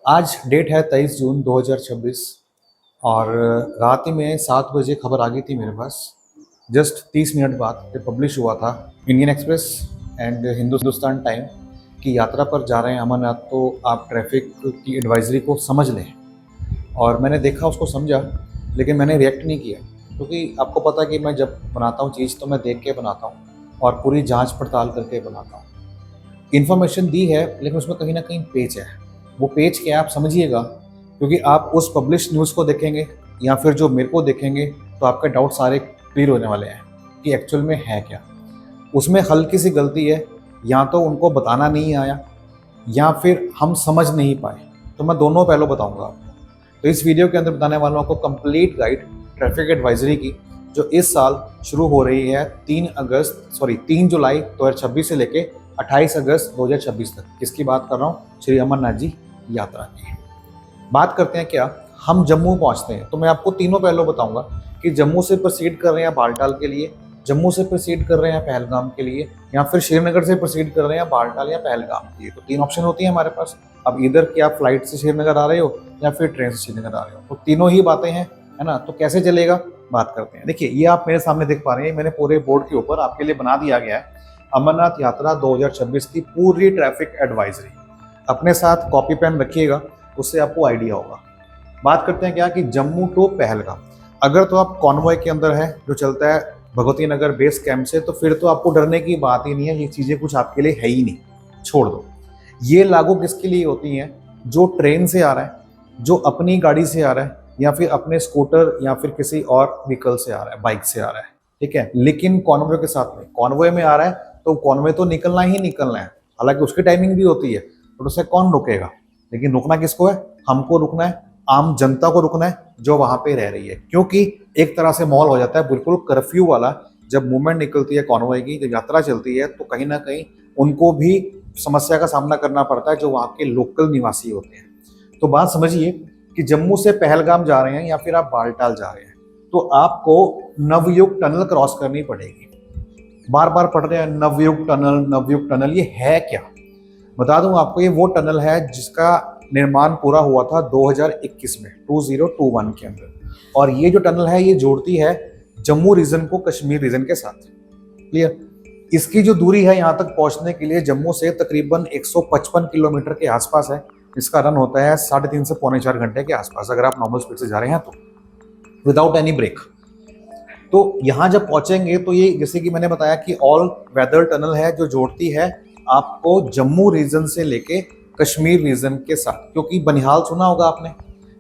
आज डेट है 23 जून 2026 और रात ही में 7 बजे खबर आ गई थी मेरे पास। जस्ट 30 मिनट बाद ये पब्लिश हुआ था Indian express and Hindustan time की यात्रा पर जा रहे हैं अमरनाथ, तो आप ट्रैफिक की एडवाइजरी को समझ लें। और मैंने देखा, उसको समझा, लेकिन मैंने रिएक्ट नहीं किया, क्योंकि आपको पता है कि मैं जब बनाता हूँ चीज़ तो मैं देख के बनाता हूँ और पूरी जांच पड़ताल करके बनाता हूँ। इन्फॉर्मेशन दी है लेकिन उसमें कहीं ना कहीं पेच है। वो पेच क्या है आप समझिएगा, क्योंकि आप उस पब्लिश न्यूज़ को देखेंगे या फिर जो मेरे को देखेंगे तो आपके डाउट सारे क्लियर होने वाले हैं कि एक्चुअल में है क्या। उसमें हल्की सी गलती है, या तो उनको बताना नहीं आया या फिर हम समझ नहीं पाए। तो मैं दोनों पहलू बताऊंगा आपको। तो इस वीडियो के अंदर बताने वालों को कंप्लीट गाइड ट्रैफिक एडवाइजरी की, जो इस साल शुरू हो रही है 3 जुलाई 2026 से लेके 28 अगस्त 2026 तक। किसकी बात कर रहा हूँ? श्री अमरनाथ जी यात्रा की बात करते हैं। क्या हम जम्मू पहुंचते हैं तो मैं आपको तीनों पहलू बताऊंगा कि जम्मू से प्रोसीड कर रहे हैं बालटाल के लिए, जम्मू से प्रोसीड कर रहे हैं पहलगाम के लिए, या फिर श्रीनगर से प्रोसीड कर रहे हैं बालटाल या पहलगाम के लिए। तो तीन ऑप्शन होती है हमारे पास। अब इधर कि आप फ्लाइट से श्रीनगर आ रहे हो या फिर ट्रेन से श्रीनगर आ रहे हो, तो तीनों ही बातें हैं, है ना। तो कैसे चलेगा बात करते हैं। देखिए, ये आप मेरे सामने देख पा रहे हैं, मैंने पूरे बोर्ड के ऊपर आपके लिए बना दिया गया है अमरनाथ यात्रा 2026 की पूरी ट्रैफिक एडवाइजरी। अपने साथ कॉपी पेन रखिएगा, उससे आपको आइडिया होगा। बात करते हैं क्या कि जम्मू टू पहलगाम। अगर तो आप कॉन्वॉय के अंदर है जो चलता है भगवती नगर बेस कैंप से, तो फिर तो आपको डरने की बात ही नहीं है। ये चीज़ें कुछ आपके लिए है ही नहीं, छोड़ दो। ये लागू किसके लिए होती हैं? जो ट्रेन से आ रहा है, जो अपनी गाड़ी से आ रहा है, या फिर अपने स्कूटर या फिर किसी और व्हीकल से आ रहा है, बाइक से आ रहा है, ठीक है। लेकिन कॉन्वॉय के साथ में, कॉन्वॉय में आ रहा है तो कॉन्वॉय तो निकलना ही निकलना है। हालांकि उसकी टाइमिंग भी होती है, तो उसे कौन रोकेगा? लेकिन रुकना किसको है? हमको रुकना है, आम जनता को रुकना है जो वहां पे रह रही है। क्योंकि एक तरह से माहौल हो जाता है बिल्कुल कर्फ्यू वाला। जब मूवमेंट निकलती है कॉन्वॉय की, जब यात्रा चलती है, तो कहीं ना कहीं उनको भी समस्या का सामना करना पड़ता है जो वहाँ के लोकल निवासी होते हैं। तो बात समझिए कि जम्मू से पहलगाम जा रहे हैं या फिर आप बालटाल जा रहे हैं, तो आपको नवयुग टनल क्रॉस करनी पड़ेगी। बार बार पढ़ रहे हैं नवयुग टनल, नवयुग टनल, ये है क्या? बता दूं आपको, ये वो टनल है जिसका निर्माण पूरा हुआ था 2021 में, 2021 के अंदर। और ये जो टनल है ये जोड़ती है जम्मू रीजन को कश्मीर रीजन के साथ। क्लियर? इसकी जो दूरी है यहाँ तक पहुँचने के लिए जम्मू से तकरीबन 155 किलोमीटर के आसपास है। इसका रन होता है 3.5 से पौने 4 घंटे के आसपास, अगर आप नॉर्मल स्पीड से जा रहे हैं तो, विदाउट एनी ब्रेक। तो यहाँ जब पहुंचेंगे तो ये, जैसे कि मैंने बताया कि ऑल वेदर टनल है जो जोड़ती है आपको जम्मू रीजन से लेके कश्मीर रीजन के साथ। क्योंकि बनिहाल सुना होगा आपने,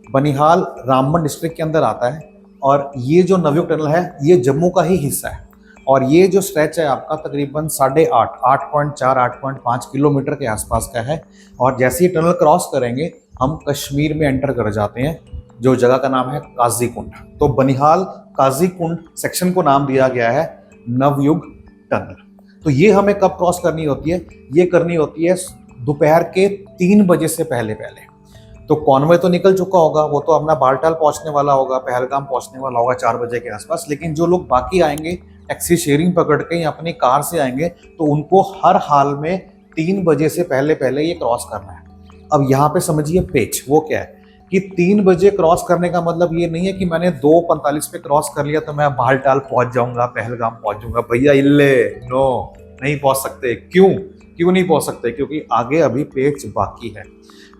बनिहाल रामबन डिस्ट्रिक्ट के अंदर आता है, और ये जो नवयुग टनल है ये जम्मू का ही हिस्सा है। और ये जो स्ट्रेच है आपका तकरीबन 8.5 किलोमीटर के आसपास का है। और जैसे ही टनल क्रॉस करेंगे हम कश्मीर में एंटर कर जाते हैं, जो जगह का नाम है काजी कुंड। तो बनिहाल काजी कुंड सेक्शन को नाम दिया गया है नवयुग टनल। तो ये हमें कब क्रॉस करनी होती है? ये करनी होती है दोपहर के 3 बजे से पहले पहले। तो कॉन्वॉय तो निकल चुका होगा, वो तो अपना बालटाल पहुंचने वाला होगा, पहलगाम पहुंचने वाला होगा 4 बजे के आसपास। लेकिन जो लोग बाकी आएंगे टैक्सी शेयरिंग पकड़ के या अपनी कार से आएंगे, तो उनको हर हाल में 3 बजे से पहले पहले ये क्रॉस करना है। अब यहाँ पे समझिए पेच वो क्या है कि 3 बजे क्रॉस करने का मतलब ये नहीं है कि मैंने 2:45 पे क्रॉस कर लिया तो मैं बालटाल पहुंच जाऊंगा, पहलगाम पहुंच जाऊंगा। भैया इल्ले नो, नहीं पहुंच सकते। क्यों नहीं पहुंच सकते? क्योंकि आगे अभी पेच बाकी है।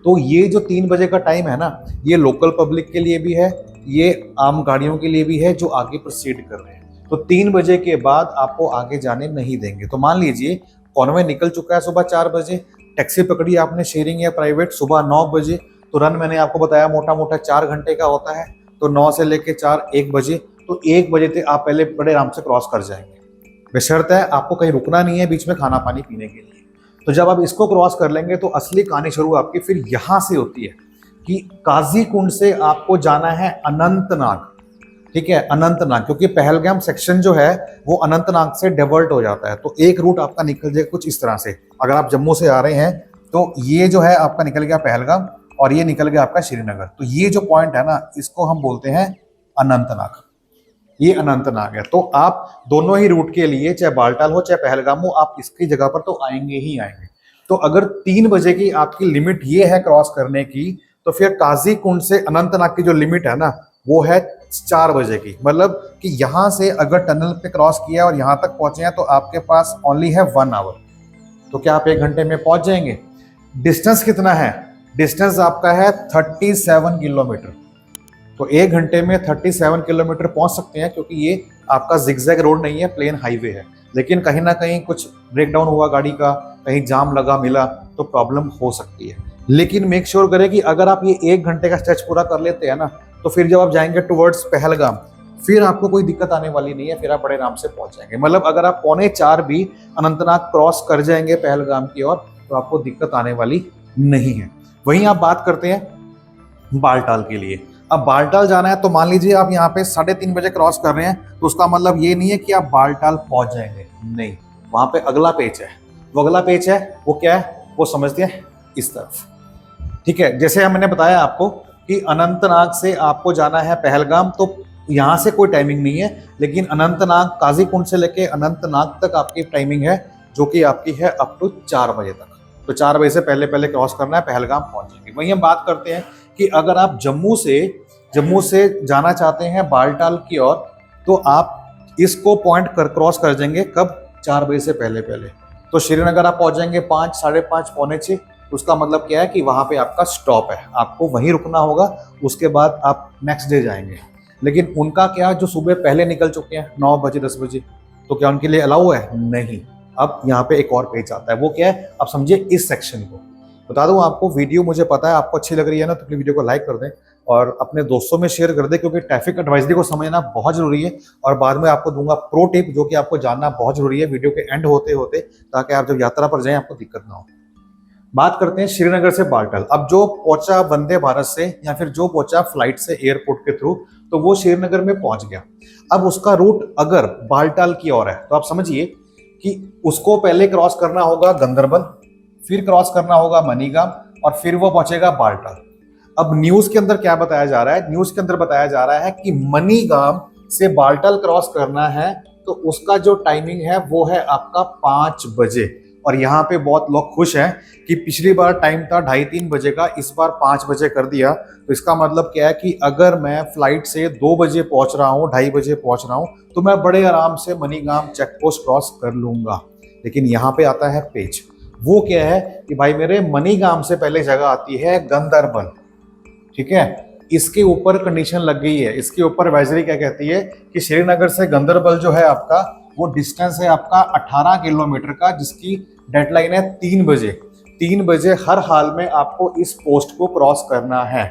तो ये जो 3 बजे का टाइम है ना, ये लोकल पब्लिक के लिए भी है, ये आम गाड़ियों के लिए भी है जो आगे प्रोसीड कर रहे हैं। तो 3 बजे के बाद आपको आगे जाने नहीं देंगे। तो मान लीजिए कॉन्वॉय निकल चुका है सुबह 4 बजे, टैक्सी पकड़ी आपने शेयरिंग या प्राइवेट सुबह 9 बजे, तो रन मैंने आपको बताया मोटा मोटा 4 घंटे का होता है। तो 9 से लेके 4, 1 बजे, तो 1 बजे तक आप पहले बड़े आराम से क्रॉस कर जाएंगे। बशर्ते है आपको कहीं रुकना नहीं है बीच में खाना पानी पीने के लिए। तो जब आप इसको क्रॉस कर लेंगे तो असली कहानी शुरू आपकी फिर यहाँ से होती है कि काजी कुंड से आपको जाना है अनंतनाग। ठीक है, अनंतनाग, क्योंकि पहलगाम सेक्शन जो है वो अनंतनाग से डाइवर्ट हो जाता है। तो एक रूट आपका निकल जाएगा कुछ इस तरह से। अगर आप जम्मू से आ रहे हैं तो ये जो है आपका निकल गया पहलगाम, और ये निकल गया आपका श्रीनगर। तो ये जो पॉइंट है ना, इसको हम बोलते हैं अनंतनाग। ये अनंतनाग है। तो आप दोनों ही रूट के लिए, चाहे बालटाल हो चाहे पहलगाम हो, आप इसकी जगह पर तो आएंगे ही आएंगे। तो अगर 3 बजे की आपकी लिमिट ये है क्रॉस करने की, तो फिर काजी कुंड से अनंतनाग की जो लिमिट है ना वो है 4 बजे की। मतलब कि यहाँ से अगर टनल पे क्रॉस किया और यहाँ तक पहुंचे हैं तो आपके पास ओनली है 1 आवर। तो क्या आप 1 घंटे में पहुंच जाएंगे? डिस्टेंस कितना है? डिस्टेंस आपका है 37 किलोमीटर। तो 1 घंटे में 37 किलोमीटर पहुंच सकते हैं, क्योंकि ये आपका जिगजैग रोड नहीं है, प्लेन हाईवे है। लेकिन कहीं ना कहीं कुछ ब्रेकडाउन हुआ गाड़ी का, कहीं जाम लगा मिला तो प्रॉब्लम हो सकती है। लेकिन मेक श्योर करें कि अगर आप ये 1 घंटे का स्ट्रेच पूरा कर लेते हैं ना, तो फिर जब आप जाएंगे टुवर्ड्स पहलगाम, फिर आपको कोई दिक्कत आने वाली नहीं है, फिर आप बड़े आराम से पहुंच जाएंगे। मतलब अगर आप 3:45 भी अनंतनाग क्रॉस कर जाएंगे पहलगाम की ओर तो आपको दिक्कत आने वाली नहीं है। वहीं आप बात करते हैं बालटाल के लिए। अब बालटाल जाना है तो मान लीजिए आप यहाँ पे 3:30 बजे क्रॉस कर रहे हैं, तो उसका मतलब ये नहीं है कि आप बालटाल पहुंच जाएंगे, नहीं। वहां पे अगला पेच है। वो अगला पेच है वो क्या है वो समझते हैं इस तरफ, ठीक है। जैसे मैंने बताया आपको कि अनंतनाग से आपको जाना है पहलगाम, तो यहाँ से कोई टाइमिंग नहीं है, लेकिन अनंतनाग काजी कुंड से लेके अनंतनाग तक आपकी टाइमिंग है, जो कि आपकी है अप टू 4 बजे तक। तो 4 बजे से पहले पहले क्रॉस करना है, पहलगाम पहुंच जाएंगे। वहीं हम बात करते हैं कि अगर आप जम्मू से जाना चाहते हैं बालटाल की ओर, तो आप इसको पॉइंट कर क्रॉस कर जाएंगे कब? 4 बजे से पहले पहले। तो श्रीनगर आप पहुंच जाएंगे 5, 5:30, पौने 6। उसका मतलब क्या है कि वहां पे आपका स्टॉप है, आपको वहीं रुकना होगा, उसके बाद आप नेक्स्ट डे जाएंगे। लेकिन उनका क्या, जो सुबह पहले निकल चुके हैं 9 बजे 10 बजे, तो क्या उनके लिए अलाउ है? नहीं। अब यहाँ पे एक और पेज आता है, वो क्या है आप समझिए इस सेक्शन को। बता दूं आपको, वीडियो मुझे पता है आपको अच्छी लग रही है ना, तो अपनी वीडियो को लाइक कर दें और अपने दोस्तों में शेयर कर दें, क्योंकि ट्रैफिक एडवाइजरी को समझना बहुत जरूरी है। और बाद में आपको दूंगा प्रो टिप जो कि आपको जानना बहुत जरूरी है वीडियो के एंड होते होते, ताकि आप जब यात्रा पर जाएं आपको दिक्कत ना हो। बात करते हैं श्रीनगर से बालटाल। अब जो पहुंचा वंदे भारत से या फिर जो पहुंचा फ्लाइट से एयरपोर्ट के थ्रू, तो वो श्रीनगर में पहुंच गया। अब उसका रूट अगर बालटाल की ओर है तो आप समझिए कि उसको पहले क्रॉस करना होगा गंदरबल, फिर क्रॉस करना होगा मनीगाम, और फिर वो पहुंचेगा बालटाल। अब न्यूज के अंदर क्या बताया जा रहा है? न्यूज के अंदर बताया जा रहा है कि मनीगाम से बालटाल क्रॉस करना है तो उसका जो टाइमिंग है वो है आपका 5 बजे। और यहाँ पे बहुत लोग खुश हैं कि पिछली बार टाइम था 2:30-3 बजे का, इस बार 5 बजे कर दिया। तो इसका मतलब क्या है कि अगर मैं फ्लाइट से 2 बजे पहुंच रहा हूँ, 2:30 बजे पहुंच रहा हूँ, तो मैं बड़े आराम से मनीगाम चेक पोस्ट क्रॉस कर लूंगा। लेकिन यहाँ पे आता है पेच। वो क्या है कि भाई मेरे मनीगाम से पहले जगह आती है गंदरबल, ठीक है। इसके ऊपर कंडीशन लग गई है, इसके ऊपर एडवाइजरी क्या कहती है कि श्रीनगर से गंदरबल जो है आपका वो डिस्टेंस है आपका 18 किलोमीटर का, जिसकी डेडलाइन है 3 बजे। 3 बजे हर हाल में आपको इस पोस्ट को क्रॉस करना है।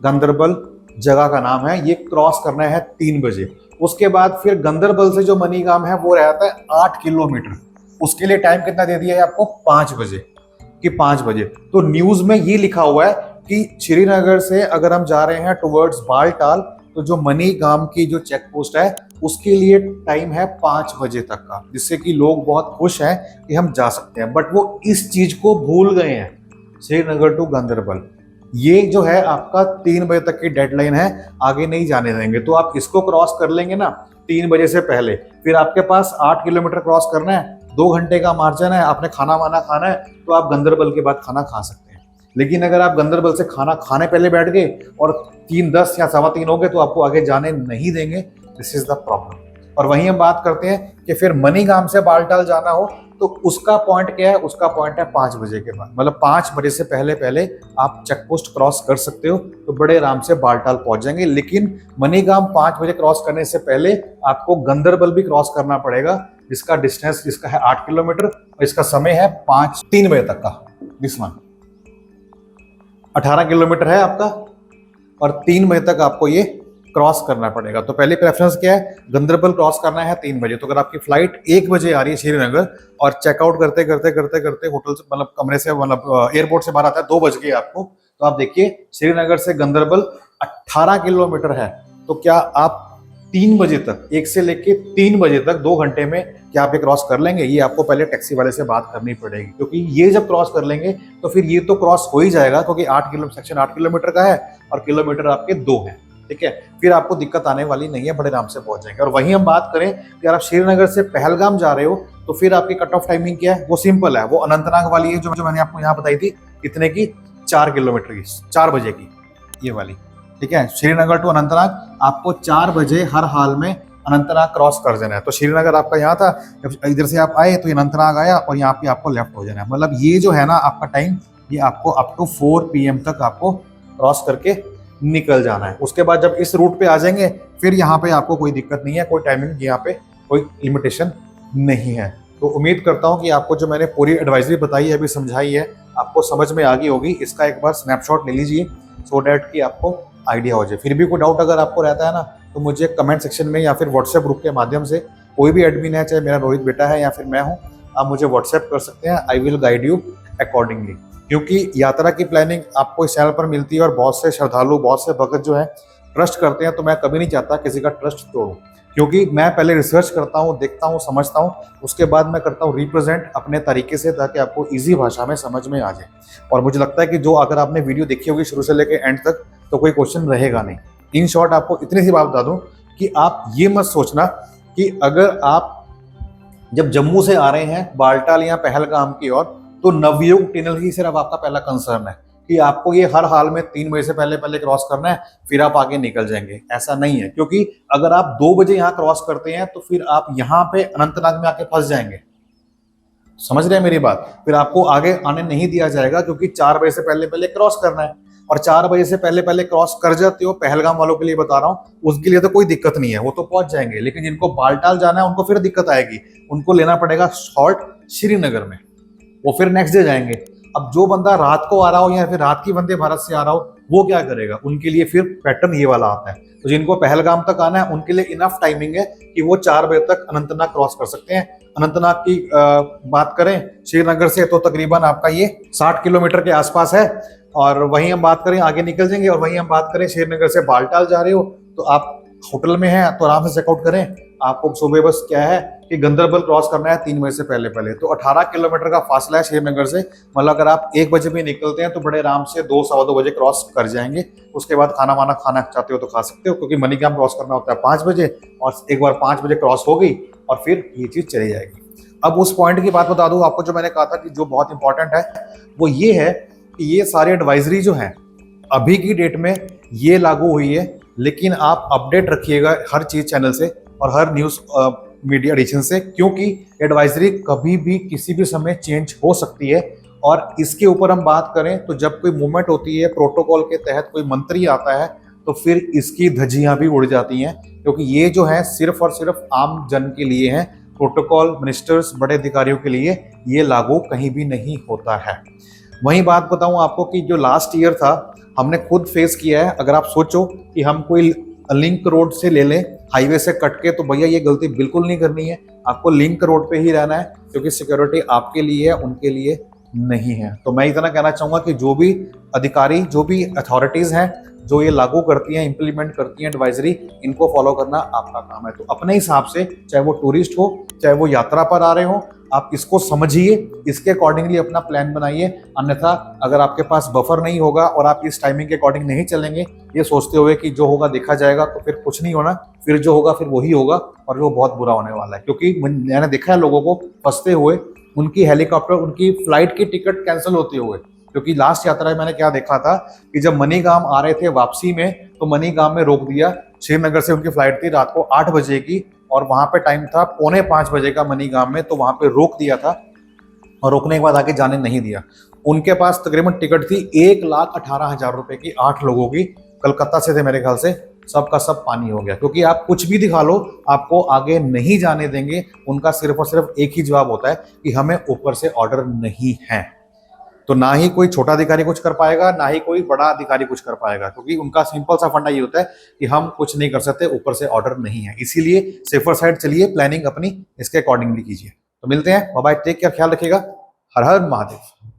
गंदरबल जगह का नाम है, ये क्रॉस करना है 3 बजे। उसके बाद फिर गंदरबल से जो मनीगाम है वो रहता है 8 किलोमीटर। उसके लिए टाइम कितना दे दिया है आपको? 5 बजे कि 5 बजे। तो न्यूज में ये लिखा हुआ है कि श्रीनगर से अगर हम जा रहे हैं टुवर्ड्स बालटाल, तो जो मनीगाम की जो चेक पोस्ट है उसके लिए टाइम है 5 बजे तक का, जिससे कि लोग बहुत खुश हैं कि हम जा सकते हैं। बट वो इस चीज को भूल गए हैं, श्रीनगर टू गंदरबल ये जो है आपका 3 बजे तक की डेडलाइन है, आगे नहीं जाने देंगे। तो आप इसको क्रॉस कर लेंगे ना 3 बजे से पहले, फिर आपके पास 8 किलोमीटर क्रॉस करना है, 2 घंटे का मार्जिन है, आपने खाना वाना खाना है, तो आप गंदरबल के बाद खाना खा सकते हैं। लेकिन अगर आप गंदरबल से खाना खाने पहले बैठ गए और 3:10 या 3:15 हो गए, तो आपको आगे जाने नहीं देंगे। This is the problem. और वहीं हम बात करते हैं कि फिर मनीगाम से बालटाल जाना हो तो उसका पॉइंट क्या है? उसका पॉइंट है 5 बजे के बाद, मतलब 5 बजे से पहले पहले आप चेक पोस्ट क्रॉस कर सकते हो, तो बड़े आराम से बालटाल पहुंच जाएंगे। लेकिन मनीगाम 5 बजे क्रॉस करने से पहले आपको गंदरबल भी क्रॉस करना पड़ेगा, जिसका डिस्टेंस इसका है 8 किलोमीटर और इसका समय है 3 बजे तक का। दिस वन 18 किलोमीटर है आपका और 3 बजे तक आपको ये क्रॉस करना पड़ेगा। तो पहली प्रेफरेंस क्या है? गंदरबल क्रॉस करना है 3 बजे। तो अगर आपकी फ्लाइट 1 बजे आ रही है श्रीनगर और चेकआउट करते करते करते करते होटल से मतलब कमरे से मतलब एयरपोर्ट से बाहर आता है 2 बज गए आपको, तो आप देखिए श्रीनगर से गंदरबल 18 किलोमीटर है। तो क्या आप 3 बजे तक, 1 से लेके 3 बजे तक 2 घंटे में क्या आप ये क्रॉस कर लेंगे? ये आपको पहले टैक्सी वाले से बात करनी पड़ेगी, क्योंकि ये जब क्रॉस कर लेंगे तो फिर ये तो क्रॉस हो ही जाएगा, क्योंकि 8 किलोमीटर का है और किलोमीटर आपके 2 हैं, ठीक है। फिर आपको दिक्कत आने वाली नहीं है, बड़े आराम से पहुंच जाएंगे। और वहीं हम बात करें कि अगर आप श्रीनगर से पहलगाम जा रहे हो तो फिर आपकी कट ऑफ टाइमिंग क्या है? वो सिंपल है, वो अनंतनाग वाली है जो मैंने आपको यहाँ बताई थी, कितने की 4 किलोमीटर की, 4 बजे की, ये वाली, ठीक है। श्रीनगर टू अनंतनाग आपको 4 बजे हर हाल में अनंतनाग क्रॉस कर देना है। तो श्रीनगर आपका यहाँ था, जब इधर से आप आए तो ये अनंतनाग आया और यहाँ पे आपको लेफ्ट हो जाना है। मतलब ये जो है ना आपका टाइम, ये आपको अप टू 4 PM तक आपको क्रॉस करके निकल जाना है। उसके बाद जब इस रूट पे आ जाएंगे फिर यहाँ पे आपको कोई दिक्कत नहीं है, कोई टाइमिंग यहाँ पे कोई लिमिटेशन नहीं है। तो उम्मीद करता हूँ कि आपको जो मैंने पूरी एडवाइजरी बताई है, अभी समझाई है, आपको समझ में आ गई होगी। इसका एक बार स्नैपशॉट ले लीजिए सो डैट कि आपको आइडिया हो जाए। फिर भी कोई डाउट अगर आपको रहता है ना तो मुझे कमेंट सेक्शन में या फिर व्हाट्सएप ग्रुप के माध्यम से, कोई भी एडमिन है, चाहे मेरा रोहित बेटा है या फिर मैं हूँ, आप मुझे व्हाट्सएप कर सकते हैं। I will guide you accordingly. क्योंकि यात्रा की प्लानिंग आपको इस चैनल पर मिलती है और बहुत से श्रद्धालु, बहुत से भक्त जो है ट्रस्ट करते हैं, तो मैं कभी नहीं चाहता किसी का ट्रस्ट तोड़ूं। क्योंकि मैं पहले रिसर्च करता हूँ, देखता हूँ, समझता हूँ, उसके बाद मैं करता हूँ रिप्रेजेंट अपने तरीके से, ताकि आपको इजी भाषा में समझ में आ जाए। और मुझे लगता है कि जो अगर आपने वीडियो देखी होगी शुरू से लेकर एंड तक तो कोई क्वेश्चन रहेगा नहीं। इन शॉर्ट आपको इतनी सी बात बता दूं कि आप ये मत सोचना कि अगर आप जब जम्मू से आ रहे हैं बालटाल या पहलगाम की ओर तो नवयुग टनल ही सिर्फ आपका पहला कंसर्न है कि आपको ये हर हाल में 3 बजे से पहले पहले क्रॉस करना है, फिर आप आगे निकल जाएंगे। ऐसा नहीं है, क्योंकि अगर आप 2 बजे यहाँ क्रॉस करते हैं तो फिर आप यहाँ पे अनंतनाग में आके फंस जाएंगे। समझ रहे हैं मेरी बात? फिर आपको आगे आने नहीं दिया जाएगा, क्योंकि 4 बजे से पहले पहले क्रॉस करना है। और 4 बजे से पहले पहले क्रॉस कर जाते हो, पहलगाम वालों के लिए बता रहा हूँ, उसके लिए तो कोई दिक्कत नहीं है, वो तो पहुंच जाएंगे। लेकिन जिनको बालटाल जाना है उनको फिर दिक्कत आएगी, उनको लेना पड़ेगा शॉर्ट श्रीनगर में, वो फिर नेक्स्ट डे जाएंगे। अब जो बंदा रात को आ रहा हो या फिर रात की वंदे भारत से आ रहा हो, वो क्या करेगा? उनके लिए फिर पैटर्न ये वाला आता है। तो जिनको पहलगाम तक आना है उनके लिए इनफ टाइमिंग है कि वो 4 बजे तक अनंतनाग क्रॉस कर सकते हैं। अनंतनाग की बात करें श्रीनगर से तो तकरीबन आपका ये 60 किलोमीटर के आसपास है। और वहीं हम बात करें, आगे निकल जाएंगे, और वहीं हम बात करें श्रीनगर से बालटाल जा रहे हो तो आप होटल में हैं तो आराम से चेकआउट करें। आपको सुबह बस क्या है कि गंदरबल क्रॉस करना है 3 बजे से पहले पहले। तो 18 किलोमीटर का फासला है श्रीनगर से। मतलब अगर आप 1 बजे भी निकलते हैं तो बड़े आराम से 2 सवा 2 बजे क्रॉस कर जाएंगे। उसके बाद खाना वाना खाना चाहते हो तो खा सकते हो, क्योंकि मनीगाम क्रॉस करना होता है 5 बजे, और एक बार 5 बजे क्रॉस हो गई और फिर ये चीज चली जाएगी। अब उस पॉइंट की बात बता दूं आपको, जो मैंने कहा था कि जो बहुत इंपॉर्टेंट है वो ये है कि ये सारी एडवाइजरी जो है अभी की डेट में ये लागू हुई है, लेकिन आप अपडेट रखिएगा हर चीज चैनल से और हर न्यूज मीडिया एडिशन से, क्योंकि एडवाइजरी कभी भी किसी भी समय चेंज हो सकती है। और इसके ऊपर हम बात करें तो जब कोई मूवमेंट होती है, प्रोटोकॉल के तहत कोई मंत्री आता है, तो फिर इसकी धज्जियां भी उड़ जाती हैं, क्योंकि ये जो है सिर्फ और सिर्फ आम जन के लिए है। प्रोटोकॉल, मिनिस्टर्स, बड़े अधिकारियों के लिए ये लागू कहीं भी नहीं होता है। वही बात बताऊं आपको कि जो लास्ट ईयर था हमने खुद फेस किया है। अगर आप सोचो कि हम कोई लिंक रोड से ले लें हाईवे से कट के, तो भैया ये गलती बिल्कुल नहीं करनी है। आपको लिंक रोड पे ही रहना है, क्योंकि सिक्योरिटी आपके लिए है, उनके लिए नहीं है। तो मैं इतना कहना चाहूंगा कि जो भी अधिकारी, जो भी अथॉरिटीज हैं जो ये लागू करती हैं, इंप्लीमेंट करती हैं एडवाइजरी, इनको फॉलो करना आपका काम है। तो अपने हिसाब से, चाहे वो टूरिस्ट हो, चाहे वो यात्रा पर आ रहे हो, आप इसको समझिए, इसके अकॉर्डिंगली अपना प्लान बनाइए। अन्यथा अगर आपके पास बफर नहीं होगा और आप इस टाइमिंग के अकॉर्डिंग नहीं चलेंगे, ये सोचते हुए कि जो होगा देखा जाएगा, तो फिर कुछ नहीं होना। फिर जो होगा फिर वही होगा, और वो बहुत बुरा होने वाला है। क्योंकि मैंने देखा है लोगों को फंसते हुए, उनकी हेलीकॉप्टर, उनकी फ्लाइट की टिकट कैंसिल होते हुए। क्योंकि लास्ट यात्रा में मैंने क्या देखा था कि जब मनीगाम आ रहे थे वापसी में, तो मनीगाम में रोक दिया। श्रीनगर से उनकी फ्लाइट थी रात को 8 बजे की, और वहां पे टाइम था 4:45 बजे का मनीगाम में, तो वहां पे रोक दिया था, और रोकने के बाद आगे जाने नहीं दिया। उनके पास तकरीबन टिकट थी 1,18,000 रुपए की, 8 लोगों की, कलकत्ता से थे मेरे ख्याल से। सबका सब पानी हो गया, क्योंकि आप कुछ भी दिखा लो आपको आगे नहीं जाने देंगे। उनका सिर्फ और सिर्फ एक ही जवाब होता है कि हमें ऊपर से ऑर्डर नहीं है। तो ना ही कोई छोटा अधिकारी कुछ कर पाएगा, ना ही कोई बड़ा अधिकारी कुछ कर पाएगा, क्योंकि उनका सिंपल सा फंडा ये होता है कि हम कुछ नहीं कर सकते, ऊपर से ऑर्डर नहीं है। इसीलिए सेफर साइड चलिए, प्लानिंग अपनी इसके अकॉर्डिंगली कीजिए। तो मिलते हैं, बाय बाय, टेक केयर, ख्याल रखिएगा। हर हर महादेव।